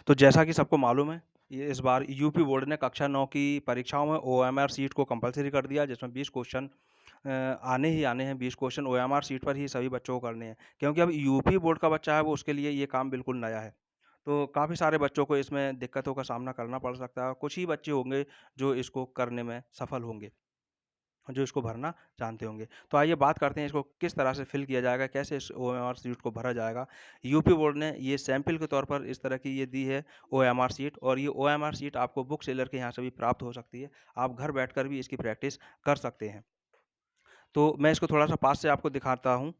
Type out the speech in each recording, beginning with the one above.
तो जैसा कि सबको मालूम है, ये इस बार यूपी बोर्ड ने कक्षा 9 की परीक्षाओं में ओएमआर शीट को कंपल्सरी कर दिया, जिसमें 20 क्वेश्चन आने ही आने हैं। 20 क्वेश्चन ओएमआर शीट पर ही सभी बच्चों को करने हैं, क्योंकि अब यूपी बोर्ड का बच्चा है, वो उसके लिए ये काम बिल्कुल नया है। तो काफ़ी सारे बच्चों को इसमें दिक्कतों का सामना करना पड़ सकता है। कुछ ही बच्चे होंगे जो इसको करने में सफल होंगे, जो इसको भरना जानते होंगे। तो आइए बात करते हैं इसको किस तरह से फिल किया जाएगा, कैसे इस ओएमआर शीट को भरा जाएगा। यूपी बोर्ड ने ये सैंपल के तौर पर इस तरह की ये दी है ओएमआर शीट, और ये ओएमआर शीट आपको बुक सेलर के यहाँ से भी प्राप्त हो सकती है। आप घर बैठकर भी इसकी प्रैक्टिस कर सकते हैं। तो मैं इसको थोड़ा-सा पास से आपको दिखाता हूँ।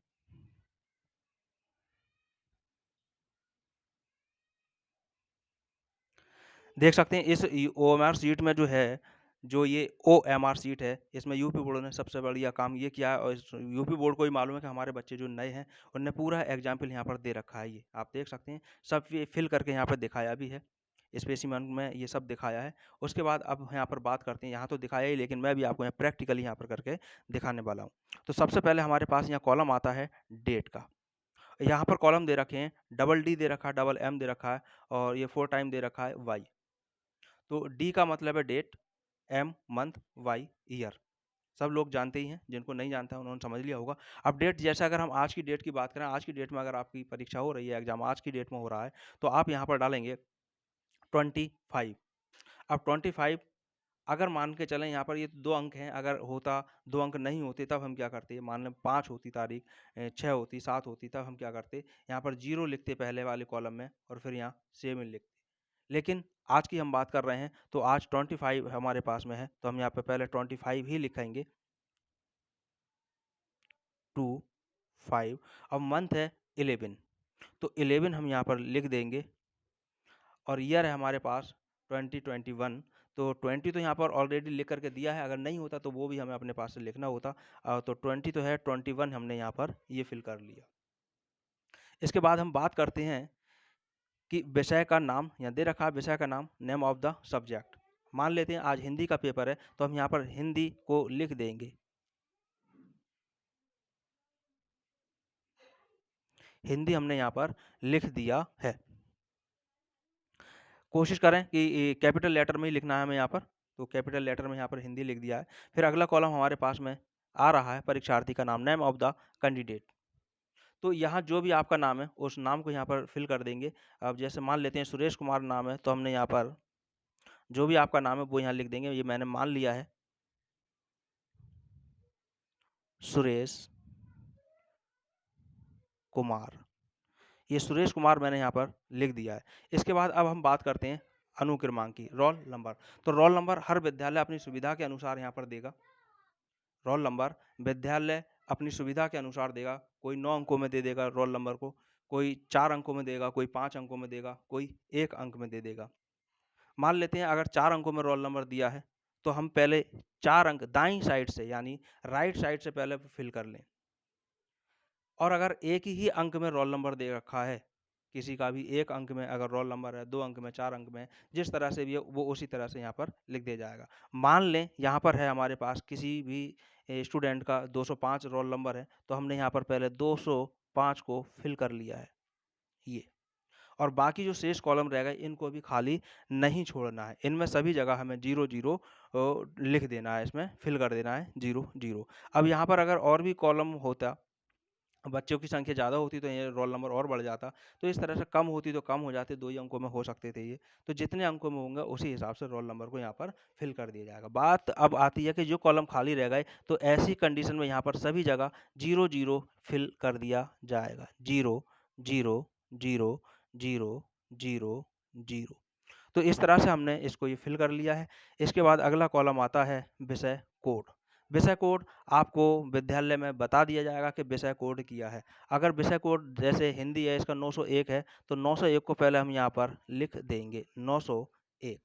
देख सकते हैं इस ओएमआर शीट में जो है, जो ये ओएमआर शीट है, इसमें यूपी बोर्ड ने सबसे बढ़िया काम ये किया है, और इस यूपी बोर्ड को भी मालूम है कि हमारे बच्चे जो नए हैं, उन्होंने पूरा एग्जाम्पल यहाँ पर दे रखा है। ये आप देख सकते हैं, सब ये फिल करके यहाँ पर दिखाया भी है। स्पेसिमेन में ये सब दिखाया है। उसके बाद अब यहाँ पर बात करते हैं, यहाँ तो दिखाया ही, लेकिन मैं भी आपको यहाँ प्रैक्टिकली यहाँ पर करके दिखाने वाला हूँ। तो सबसे पहले हमारे पास यहाँ कॉलम आता है डेट का। यहाँ पर कॉलम दे रखे हैं, डबल डी दे रखा है, डबल एम दे रखा है, और ये 4 टाइम दे रखा है वाई। तो डी का मतलब है date, M month, Y year. सब लोग जानते ही हैं, जिनको नहीं जानता है उन्होंने समझ लिया होगा। अब डेट, जैसे अगर हम आज की डेट की बात करें, आज की डेट में अगर आपकी परीक्षा हो रही है, एग्जाम आज की डेट में हो रहा है, तो आप यहाँ पर डालेंगे 25। अब 25, अगर मान के चलें यहाँ पर ये 2 अंक हैं, अगर होता 2 अंक नहीं होते तब हम क्या करते? मान लें 5 होती तारीख, 6 होती, 7 होती, तब हम क्या करते? यहाँ पर 0 लिखते पहले वाले कॉलम में, और फिर यहाँ 7 लिखते। लेकिन आज की हम बात कर रहे हैं, तो आज 25 हमारे पास में है, तो हम यहाँ पे पहले 25 ही लिखेंगे। 25। अब मंथ है 11, तो 11 हम यहाँ पर लिख देंगे, और ईयर है हमारे पास 2021। तो 20 तो यहाँ पर ऑलरेडी लिख करके दिया है, अगर नहीं होता तो वो भी हमें अपने पास से लिखना होता। तो 20 तो है, 21 हमने यहाँ पर ये फिल कर लिया। इसके बाद हम बात करते हैं कि विषय का नाम, यहाँ दे रखा है विषय का नाम, नेम ऑफ द सब्जेक्ट। मान लेते हैं आज हिंदी का पेपर है, तो हम यहाँ पर हिंदी को लिख देंगे। हिंदी हमने यहाँ पर लिख दिया है। कोशिश करें कि कैपिटल लेटर में ही लिखना है हमें यहाँ पर, तो कैपिटल लेटर में यहाँ पर हिंदी लिख दिया है। फिर अगला कॉलम हमारे पास में आ रहा है परीक्षार्थी का नाम, नेम ऑफ द कैंडिडेट। तो यहाँ जो भी आपका नाम है, उस नाम को यहाँ पर फिल कर देंगे। अब जैसे मान लेते हैं सुरेश कुमार नाम है, तो हमने यहाँ पर जो भी आपका नाम है वो यहाँ लिख देंगे। ये मैंने मान लिया है, सुरेश कुमार। ये सुरेश कुमार मैंने यहाँ पर लिख दिया है। इसके बाद अब हम बात करते हैं अनुक्रमांक की, रोल नंबर। तो रोल नंबर हर विद्यालय अपनी सुविधा के अनुसार यहाँ पर देगा। रोल नंबर विद्यालय अपनी सुविधा के अनुसार देगा। कोई 9 अंकों में दे देगा रोल नंबर को, कोई 4 अंकों में देगा, कोई 5 अंकों में देगा, कोई 1 अंक में दे देगा। मान लेते हैं अगर 4 अंकों में रोल नंबर दिया है, तो हम पहले 4 अंक दाईं साइड से, यानी राइट साइड से पहले फिल कर लें। और अगर एक ही अंक में रोल नंबर दे रखा है, किसी का भी 1 अंक में अगर रोल नंबर है, 2 अंक में, 4 अंक में, जिस तरह से भी है वो उसी तरह से यहाँ पर लिख दिया जाएगा। मान लें यहाँ पर है हमारे पास किसी भी स्टूडेंट का 205 रोल नंबर है, तो हमने यहाँ पर पहले 205 को फिल कर लिया है ये। और बाकी जो शेष कॉलम रह गए, इनको भी खाली नहीं छोड़ना है। इनमें सभी जगह हमें 0-0 लिख देना है, इसमें फिल कर देना है 0-0। अब यहाँ पर अगर और भी कॉलम होता, बच्चों की संख्या ज़्यादा होती तो ये रोल नंबर और बढ़ जाता। तो इस तरह से कम होती तो कम हो जाते, 2 ही अंकों में हो सकते थे ये। तो जितने अंकों में होंगे उसी हिसाब से रोल नंबर को यहाँ पर फिल कर दिया जाएगा। बात अब आती है कि जो कॉलम खाली रह गए, तो ऐसी कंडीशन में यहाँ पर सभी जगह 0-0 फिल कर दिया जाएगा। 0, 0, 0, 0, 0, 0। तो इस तरह से हमने इसको ये फिल कर लिया है। इसके बाद अगला कॉलम आता है विषय कोड। विषय कोड आपको विद्यालय में बता दिया जाएगा कि विषय कोड किया है। अगर विषय कोड जैसे हिंदी है, इसका 901 है, तो 901 को पहले हम यहाँ पर लिख देंगे, 901।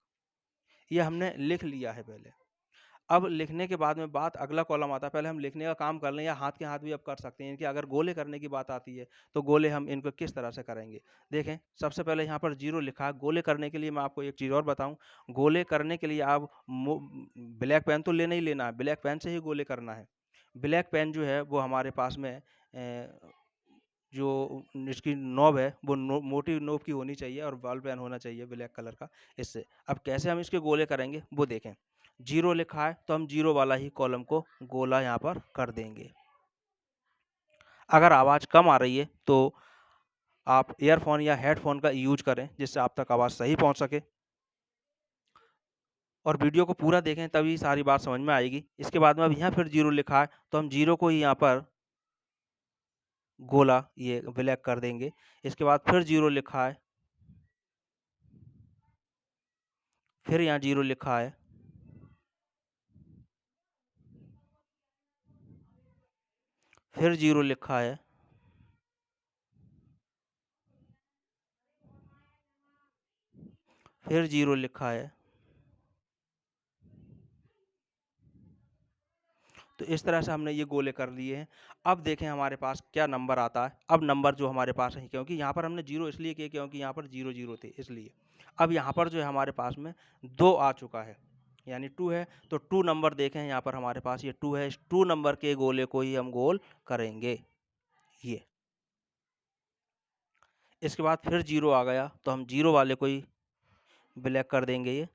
ये हमने लिख लिया है पहले। अब लिखने के बाद में बात अगला कॉलम आता है, पहले हम लिखने का काम कर लें, या हाथ के हाथ भी अब कर सकते हैं। इनके अगर गोले करने की बात आती है, तो गोले हम इनको किस तरह से करेंगे? देखें, सबसे पहले यहाँ पर 0 लिखा है। गोले करने के लिए मैं आपको एक चीज़ और बताऊँ, गोले करने के लिए आप ब्लैक पेन तो लेना ही लेना है, ब्लैक पेन से ही गोले करना है। ब्लैक पेन जो है वो हमारे पास में जो इसकी नॉब है वो मोटी नॉब की होनी चाहिए और बॉल पेन होना चाहिए ब्लैक कलर का इससे। अब कैसे हम इसके गोले करेंगे वो देखें। 0 लिखा है तो हम 0 वाला ही कॉलम को गोला यहाँ पर कर देंगे। अगर आवाज़ कम आ रही है तो आप ईयरफोन या हेडफोन का यूज करें जिससे आप तक आवाज़ सही पहुंच सके, और वीडियो को पूरा देखें तभी सारी बात समझ में आएगी। इसके बाद में अब यहाँ फिर 0 लिखा है तो हम 0 को ही यहाँ पर गोला ये ब्लैक कर देंगे। इसके बाद फिर 0 लिखा है, फिर यहाँ 0 लिखा है, फिर 0 लिखा है, फिर 0 लिखा है। तो इस तरह से हमने ये गोले कर लिए हैं। अब देखें हमारे पास क्या नंबर आता है। अब नंबर जो हमारे पास है, क्योंकि यहाँ पर हमने 0 इसलिए किए क्योंकि यहाँ पर 0 0 थे इसलिए। अब यहाँ पर जो है हमारे पास में 2 आ चुका है, यानी 2 है। तो 2 नंबर देखें यहाँ पर हमारे पास ये 2 है। इस 2 नंबर के गोले को ही हम गोल करेंगे ये। इसके बाद फिर 0 आ गया तो हम 0 वाले को ही ब्लैक कर देंगे ये।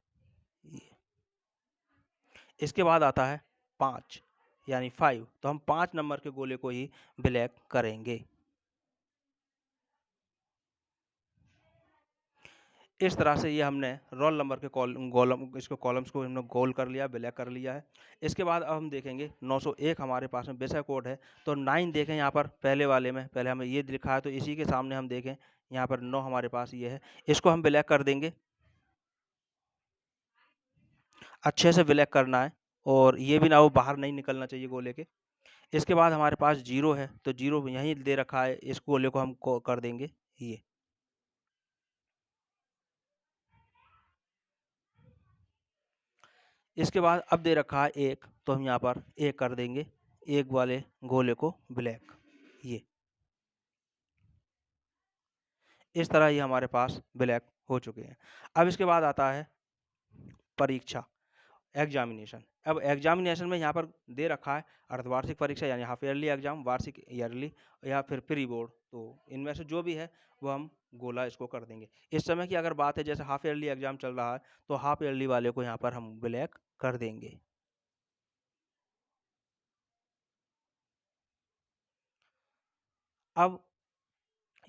इसके बाद आता है 5 यानी 5, तो हम 5 नंबर के गोले को ही ब्लैक करेंगे। इस तरह से ये हमने रोल नंबर के कॉलम्स को हमने गोल कर लिया, ब्लैक कर लिया है। इसके बाद अब हम देखेंगे 901 हमारे पास में विषय कोड है। तो 9 देखें यहाँ पर पहले वाले में, पहले हमें ये लिखा है तो इसी के सामने हम देखें यहाँ पर 9 हमारे पास ये है। इसको हम ब्लैक कर देंगे, अच्छे से ब्लैक करना है और ये भी ना वो बाहर नहीं निकलना चाहिए गोले के। इसके बाद हमारे पास 0 है तो 0 यहीं दे रखा है, इस गोले को हम कर देंगे ये। इसके बाद अब दे रखा है 1 तो हम यहाँ पर 1 कर देंगे, 1 वाले गोले को ब्लैक ये। इस तरह ये हमारे पास ब्लैक हो चुके हैं। अब इसके बाद आता है परीक्षा, एग्जामिनेशन। अब एग्जामिनेशन में यहाँ पर दे रखा है अर्धवार्षिक परीक्षा यानी हाफ ईयरली एग्जाम, वार्षिक ईयरली या फिर प्री बोर्ड। तो इनमें से जो भी है वो हम गोला इसको कर देंगे। इस समय की अगर बात है जैसे हाफ ईयरली एग्जाम चल रहा है तो हाफ ईयरली वाले को यहाँ पर हम ब्लैक कर देंगे। अब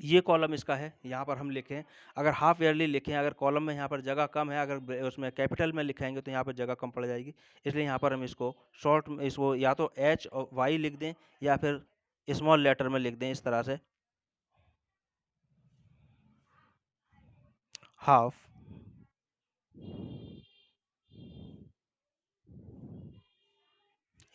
ये कॉलम इसका है, यहाँ पर हम लिखें, अगर हाफ ईयरली लिखें, अगर कॉलम में यहाँ पर जगह कम है, अगर उसमें कैपिटल में लिखाएंगे तो यहाँ पर जगह कम पड़ जाएगी। इसलिए यहाँ पर हम इसको शॉर्ट में इसको या तो एच और वाई लिख दें या फिर स्मॉल लेटर में लिख दें इस तरह से, हाफ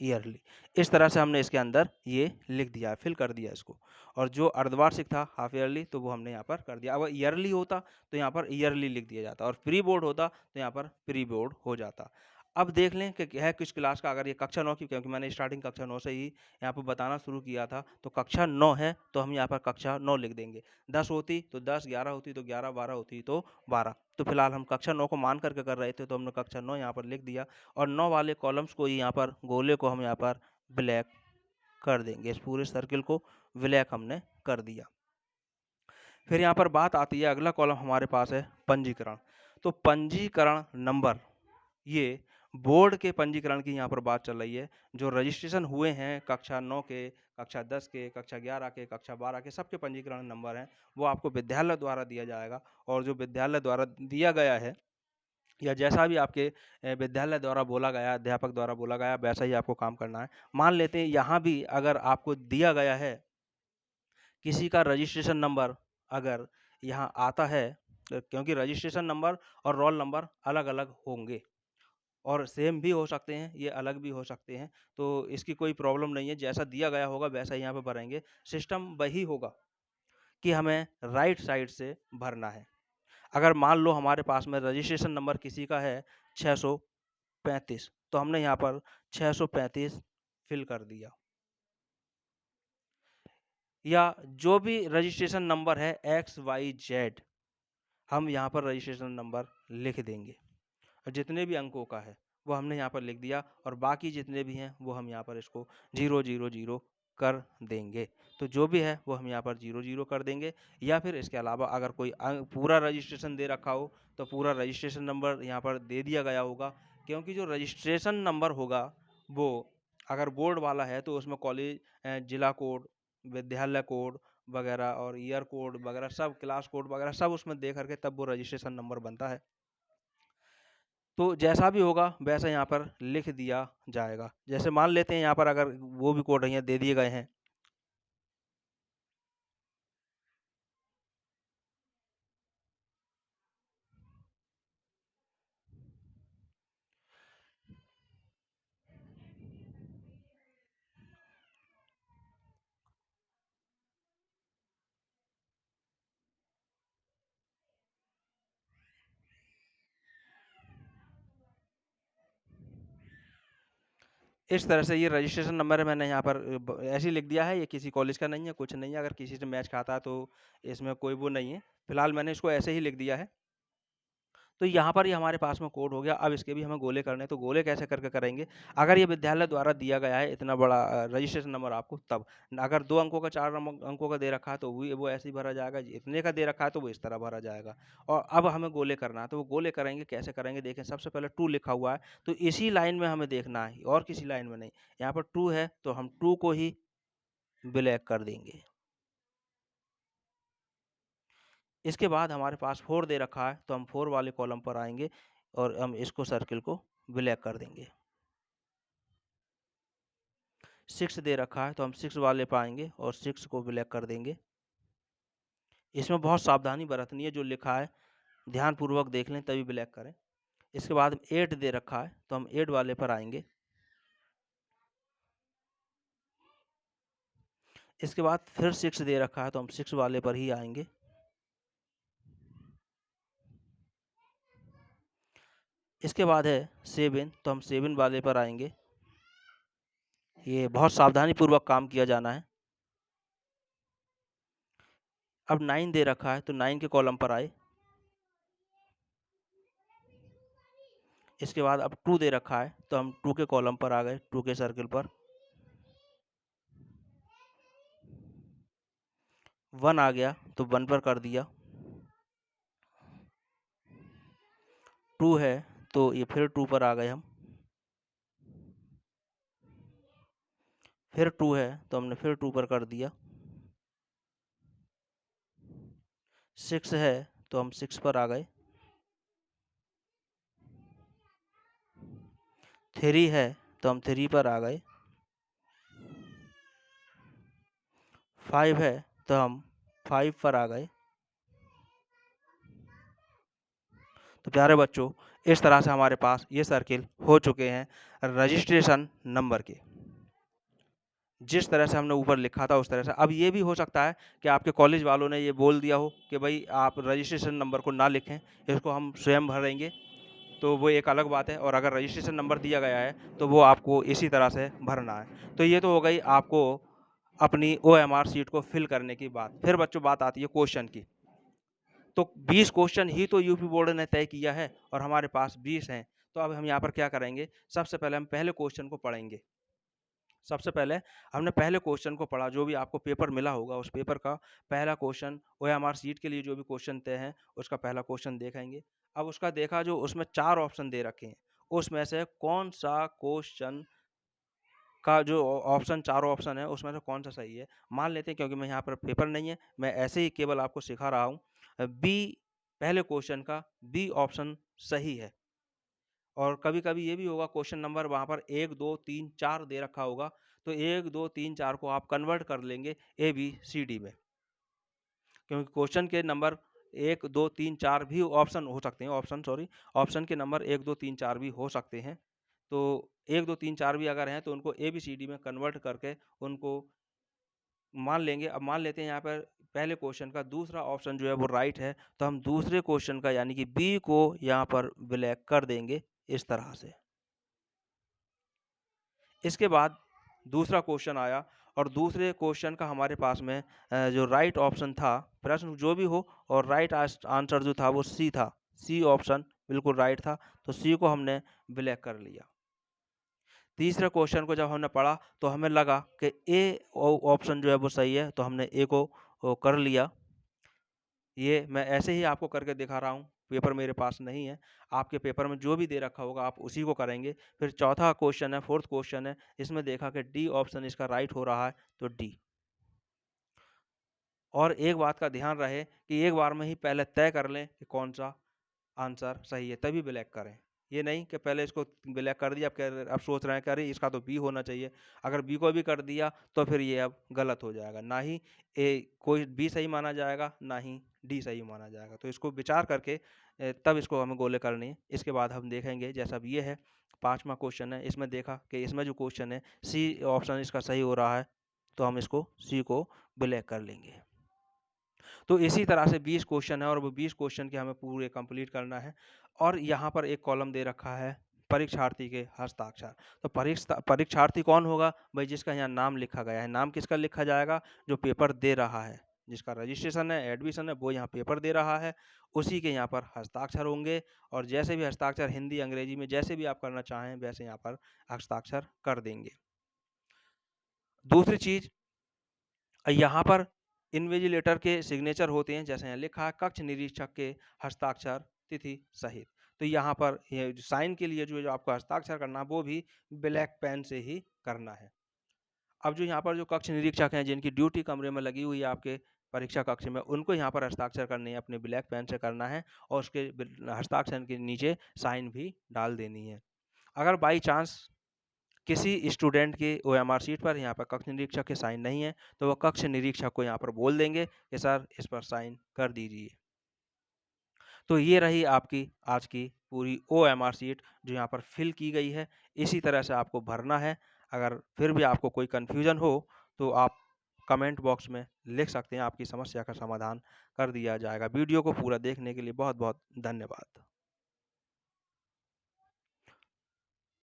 ईयरली। इस तरह से हमने इसके अंदर ये लिख दिया, फिल कर दिया इसको। और जो अर्धवार्षिक था हाफ ईयरली तो वो हमने यहाँ पर कर दिया। अगर ईयरली होता तो यहाँ पर ईयरली लिख दिया जाता, और प्री बोर्ड होता तो यहाँ पर प्री बोर्ड हो जाता। अब देख लें कि है किस क्लास का। अगर ये कक्षा 9 की, क्योंकि मैंने स्टार्टिंग कक्षा 9 से ही यहाँ पर बताना शुरू किया था, तो कक्षा 9 है तो हम यहाँ पर कक्षा 9 लिख देंगे। 10 होती तो 10, 11 होती तो 11, 12 होती तो 12। तो फिलहाल हम कक्षा 9 को मान करके कर रहे थे तो हमने कक्षा 9 यहाँ पर लिख दिया। और 9 वाले कॉलम्स को ही यहाँ पर, गोले को हम यहाँ पर ब्लैक कर देंगे। इस पूरे सर्किल को ब्लैक हमने कर दिया। फिर यहाँ पर बात आती है, अगला कॉलम हमारे पास है पंजीकरण। तो पंजीकरण नंबर, ये बोर्ड के पंजीकरण की यहाँ पर बात चल रही है। जो रजिस्ट्रेशन हुए हैं कक्षा 9 के, कक्षा 10 के, कक्षा 11 के, कक्षा 12 के, सबके पंजीकरण नंबर हैं, वो आपको विद्यालय द्वारा दिया जाएगा। और जो विद्यालय द्वारा दिया गया है या जैसा भी आपके विद्यालय द्वारा बोला गया, अध्यापक द्वारा बोला गया, वैसा ही आपको काम करना है। मान लेते हैं यहाँ भी अगर आपको दिया गया है किसी का रजिस्ट्रेशन नंबर, अगर यहाँ आता है, क्योंकि रजिस्ट्रेशन नंबर और रोल नंबर अलग अलग होंगे और सेम भी हो सकते हैं, ये अलग भी हो सकते हैं, तो इसकी कोई प्रॉब्लम नहीं है। जैसा दिया गया होगा वैसा ही यहाँ पे भरेंगे। सिस्टम वही होगा कि हमें राइट साइड से भरना है। अगर मान लो हमारे पास में रजिस्ट्रेशन नंबर किसी का है 635, तो हमने यहाँ पर 635 फिल कर दिया। या जो भी रजिस्ट्रेशन नंबर है XYZ, हम यहाँ पर रजिस्ट्रेशन नंबर लिख देंगे। और जितने भी अंकों का है वो हमने यहाँ पर लिख दिया, और बाकी जितने भी हैं वो हम यहाँ पर इसको 0 0 0 कर देंगे। तो जो भी है वो हम यहाँ पर 0-0 कर देंगे, या फिर इसके अलावा अगर कोई पूरा रजिस्ट्रेशन दे रखा हो तो पूरा रजिस्ट्रेशन नंबर यहाँ पर दे दिया गया होगा, क्योंकि जो रजिस्ट्रेशन नंबर होगा वो अगर बोर्ड वाला है तो उसमें कॉलेज, जिला कोड, विद्यालय कोड वगैरह और ईयर कोड वगैरह सब, क्लास कोड वगैरह सब उसमें दे करके तब वो रजिस्ट्रेशन नंबर बनता है। तो जैसा भी होगा वैसा यहाँ पर लिख दिया जाएगा। जैसे मान लेते हैं यहाँ पर अगर वो भी कोड यहाँ दे दिए गए हैं। इस तरह से ये रजिस्ट्रेशन नंबर है, मैंने यहाँ पर ऐसे ही लिख दिया है, ये किसी कॉलेज का नहीं है, कुछ नहीं है। अगर किसी से मैच खाता है तो इसमें कोई वो नहीं है। फिलहाल मैंने इसको ऐसे ही लिख दिया है। तो यहाँ पर ये हमारे पास में कोड हो गया। अब इसके भी हमें गोले करने हैं, तो गोले कैसे करके करेंगे? अगर ये विद्यालय द्वारा दिया गया है इतना बड़ा रजिस्ट्रेशन नंबर आपको, तब अगर 2 अंकों का, 4 अंकों का दे रखा है तो वो ऐसे ही भरा जाएगा। इतने का दे रखा है तो वो इस तरह भरा जाएगा। और अब हमें गोले करना है, तो वो गोले करेंगे, कैसे करेंगे देखें। सबसे पहले 2 लिखा हुआ है तो इसी लाइन में हमें देखना है और किसी लाइन में नहीं। यहाँ पर 2 है तो हम 2 को ही ब्लैक कर देंगे। इसके बाद हमारे पास 4 दे रखा है तो हम 4 वाले कॉलम पर आएंगे और हम इसको सर्किल को ब्लैक कर देंगे। 6 दे रखा है तो हम 6 वाले पे आएंगे और 6 को ब्लैक कर देंगे। इसमें बहुत सावधानी बरतनी है, जो लिखा है ध्यानपूर्वक देख लें तभी ब्लैक करें। इसके बाद 8 दे रखा है तो हम 8 वाले पर आएंगे। इसके बाद फिर 6 दे रखा है तो हम 6 वाले पर ही आएंगे। इसके बाद है 7 तो हम 7 वाले पर आएंगे। ये बहुत सावधानी पूर्वक काम किया जाना है। अब 9 दे रखा है तो 9 के कॉलम पर आए। इसके बाद अब 2 दे रखा है तो हम 2 के कॉलम पर आ गए, 2 के सर्किल पर। 1 आ गया तो 1 पर कर दिया। 2 है तो ये फिर 2 पर आ गए हम। फिर 2 है तो हमने फिर 2 पर कर दिया। 6 है तो हम 6 पर आ गए। 3 है तो हम 3 पर आ गए। 5 है तो हम 5 पर आ गए। तो प्यारे बच्चों, इस तरह से हमारे पास ये सर्किल हो चुके हैं रजिस्ट्रेशन नंबर के। जिस तरह से हमने ऊपर लिखा था उस तरह से। अब ये भी हो सकता है कि आपके कॉलेज वालों ने ये बोल दिया हो कि भाई आप रजिस्ट्रेशन नंबर को ना लिखें, इसको हम स्वयं भरेंगे, तो वो एक अलग बात है। और अगर रजिस्ट्रेशन नंबर दिया गया है तो वो आपको इसी तरह से भरना है। तो ये तो हो गई आपको अपनी OMR शीट को फिल करने की बात। फिर बच्चों बात आती है क्वेश्चन की। तो 20 क्वेश्चन ही तो यूपी बोर्ड ने तय किया है और हमारे पास 20 हैं। तो अब हम यहाँ पर क्या करेंगे, सबसे पहले हम पहले क्वेश्चन को पढ़ेंगे। सबसे पहले हमने पहले क्वेश्चन को पढ़ा, जो भी आपको पेपर मिला होगा उस पेपर का पहला क्वेश्चन, OMR शीट के लिए जो भी क्वेश्चन तय हैं उसका पहला क्वेश्चन देखेंगे। अब उसका देखा, जो उसमें 4 ऑप्शन दे रखे हैं उसमें से कौन सा क्वेश्चन का जो ऑप्शन, चारों ऑप्शन है उसमें से कौन सा सही है। मान लेते हैं, क्योंकि मैं यहाँ पर पेपर नहीं है, मैं ऐसे ही केवल आपको सिखा रहा हूँ, बी, पहले क्वेश्चन का बी ऑप्शन सही है। और कभी-कभी ये भी होगा क्वेश्चन नंबर वहाँ पर 1, 2, 3, 4 दे रखा होगा, तो 1, 2, 3, 4 को आप कन्वर्ट कर लेंगे ए, बी, सी, डी में। क्योंकि क्वेश्चन के नंबर 1, 2, 3, 4 भी ऑप्शन हो सकते हैं, ऑप्शन के नंबर 1, 2, 3, 4 भी हो सकते हैं। तो 1, 2, 3, 4 भी अगर हैं तो उनको ए, बी, सी, डी में कन्वर्ट करके उनको मान लेंगे। अब मान लेते हैं यहाँ पर पहले क्वेश्चन का दूसरा ऑप्शन जो है वो राइट है, तो हम दूसरे क्वेश्चन का यानी कि बी को यहाँ पर ब्लैक कर देंगे इस तरह से। इसके बाद दूसरा क्वेश्चन आया और दूसरे क्वेश्चन का हमारे पास में जो राइट ऑप्शन था, प्रश्न जो भी हो, और राइट आंसर जो था वो सी था। सी ऑप्शन बिल्कुल राइट था, तो सी को हमने ब्लैक कर लिया। तीसरे क्वेश्चन को जब हमने पढ़ा तो हमें लगा कि ए ऑप्शन जो है वो सही है, तो हमने ए को कर लिया। ये मैं ऐसे ही आपको करके दिखा रहा हूँ, पेपर मेरे पास नहीं है। आपके पेपर में जो भी दे रखा होगा आप उसी को करेंगे। फिर चौथा क्वेश्चन है, फोर्थ क्वेश्चन है, इसमें देखा कि डी ऑप्शन इसका राइट हो रहा है, तो डी। और एक बात का ध्यान रहे कि एक बार में ही पहले तय कर लें कि कौन सा आंसर सही है, तभी ब्लैक करें। ये नहीं कि पहले इसको ब्लैक कर दिया, अब सोच रहे हैं कि अरे इसका तो बी होना चाहिए। अगर बी को भी कर दिया तो फिर ये अब गलत हो जाएगा, ना ही कोई बी सही माना जाएगा, ना ही डी सही माना जाएगा। तो इसको विचार करके तब इसको हमें गोले करनी है। इसके बाद हम देखेंगे, जैसा अब ये है 5वां क्वेश्चन है, इसमें देखा कि इसमें जो क्वेश्चन है सी ऑप्शन इसका सही हो रहा है, तो हम इसको सी को ब्लैक कर लेंगे। तो इसी तरह से 20 क्वेश्चन है और वो 20 क्वेश्चन के हमें पूरे कंप्लीट करना है। और यहाँ पर एक कॉलम दे रखा है परीक्षार्थी के हस्ताक्षर। तो परीक्षार्थी कौन होगा भाई? जिसका यहाँ नाम लिखा गया है। नाम किसका लिखा जाएगा? जो पेपर दे रहा है, जिसका रजिस्ट्रेशन है, एडमिशन है, वो यहाँ पेपर दे रहा है, उसी के यहाँ पर हस्ताक्षर होंगे। और जैसे भी हस्ताक्षर हिंदी अंग्रेजी में जैसे भी आप करना चाहें वैसे यहाँ पर हस्ताक्षर कर देंगे। दूसरी चीज, यहाँ पर इन्विजिलेटर के सिग्नेचर होते हैं, जैसे यहाँ लिखा है कक्ष निरीक्षक के हस्ताक्षर तिथि सहित। तो यहाँ पर ये साइन के लिए जो आपको हस्ताक्षर करना है वो भी ब्लैक पेन से ही करना है। अब जो यहाँ पर जो कक्ष निरीक्षक हैं जिनकी ड्यूटी कमरे में लगी हुई है आपके परीक्षा कक्ष में, उनको यहाँ पर हस्ताक्षर करने हैं, अपने ब्लैक पेन से करना है और उसके हस्ताक्षर के नीचे साइन भी डाल देनी है। अगर बाई चांस किसी स्टूडेंट की ओएमआर शीट पर यहाँ पर कक्ष निरीक्षक के साइन नहीं है, तो वो कक्ष निरीक्षक को यहाँ पर बोल देंगे कि सर इस पर साइन कर दीजिए। तो ये रही आपकी आज की पूरी ओएमआर शीट जो यहाँ पर फिल की गई है। इसी तरह से आपको भरना है। अगर फिर भी आपको कोई कन्फ्यूजन हो तो आप कमेंट बॉक्स में लिख सकते हैं, आपकी समस्या का समाधान कर दिया जाएगा। वीडियो को पूरा देखने के लिए बहुत बहुत धन्यवाद।